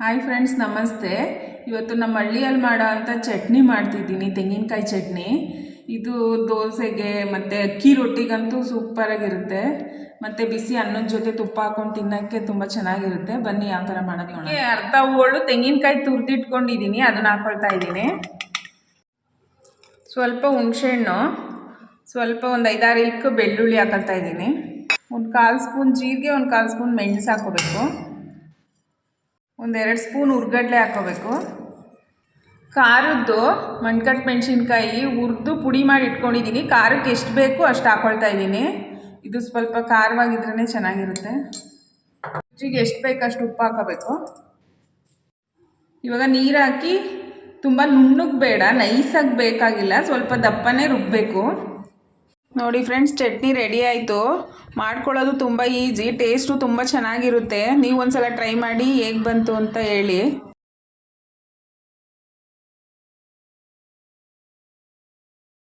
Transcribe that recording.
Hi friends, ನಮಸ್ತೆ. ಇವತ್ತು ನಮ್ಮ ಹಳ್ಳಿಯಲ್ಲಿ ಮಾಡೋ ಅಂಥ ಚಟ್ನಿ ಮಾಡ್ತಿದ್ದೀನಿ, ತೆಂಗಿನಕಾಯಿ ಚಟ್ನಿ. ಇದು ದೋಸೆಗೆ ಮತ್ತು ಅಕ್ಕಿ ರೊಟ್ಟಿಗಂತೂ ಸೂಪರಾಗಿರುತ್ತೆ. ಮತ್ತು ಬಿಸಿ ಅನ್ನದ ಜೊತೆ ತುಪ್ಪ ಹಾಕ್ಕೊಂಡು ತಿನ್ನೋಕ್ಕೆ ತುಂಬ ಚೆನ್ನಾಗಿರುತ್ತೆ. ಬನ್ನಿ ಯಾವ ಥರ ಮಾಡೋದು ನೋಡೋಣ. ಅರ್ಧ ಹೋಳು ತೆಂಗಿನಕಾಯಿ ತುರಿದಿಟ್ಕೊಂಡಿದ್ದೀನಿ, ಅದನ್ನು ಹಾಕ್ಕೊಳ್ತಾ ಇದ್ದೀನಿ. ಸ್ವಲ್ಪ ಹುಣಸೆಹಣ್ಣು, ಸ್ವಲ್ಪ ಒಂದು 5-6 ಇಲ್ಕು ಬೆಳ್ಳುಳ್ಳಿ ಹಾಕೊಳ್ತಾ ಇದ್ದೀನಿ. ಒಂದು 1/4 ಸ್ಪೂನ್ ಜೀರಿಗೆ, ಒಂದು 1/4 ಸ್ಪೂನ್ ಮೆಣಸು ಹಾಕ್ಕೋಬೇಕು. 1-2 ಸ್ಪೂನ್ ಹುರ್ಗಡ್ಲೆ ಹಾಕ್ಕೋಬೇಕು. ಖಾರದ್ದು ಮಂಡ್ಕಟ್ಟು ಮೆಣಸಿನ್ಕಾಯಿ ಹುರಿದು ಪುಡಿ ಮಾಡಿ ಇಟ್ಕೊಂಡಿದ್ದೀನಿ. ಖಾರಕ್ಕೆ ಎಷ್ಟು ಬೇಕು ಅಷ್ಟು ಹಾಕ್ಕೊಳ್ತಾ ಇದ್ದೀನಿ. ಇದು ಸ್ವಲ್ಪ ಖಾರವಾಗಿದ್ರೇ ಚೆನ್ನಾಗಿರುತ್ತೆ. ರುಚಿಗೆ ಎಷ್ಟು ಬೇಕು ಅಷ್ಟು ಉಪ್ಪು ಹಾಕೋಬೇಕು. ಇವಾಗ ನೀರು ಹಾಕಿ ತುಂಬ ನುಣ್ಣಗೆ ಬೇಡ, ನೈಸಾಗಿ ಬೇಕಾಗಿಲ್ಲ, ಸ್ವಲ್ಪ ದಪ್ಪನೇ ರುಬ್ಬಬೇಕು. ನೋಡಿ ಫ್ರೆಂಡ್ಸ್, ಚಟ್ನಿ ರೆಡಿ ಆಯಿತು. ಮಾಡ್ಕೊಳ್ಳೋದು ತುಂಬ ಈಸಿ, ಟೇಸ್ಟು ತುಂಬ ಚೆನ್ನಾಗಿರುತ್ತೆ. ನೀವು ಒಂದು ಸಲ ಟ್ರೈ ಮಾಡಿ ಹೇಗೆ ಬಂತು ಅಂತ ಹೇಳಿ.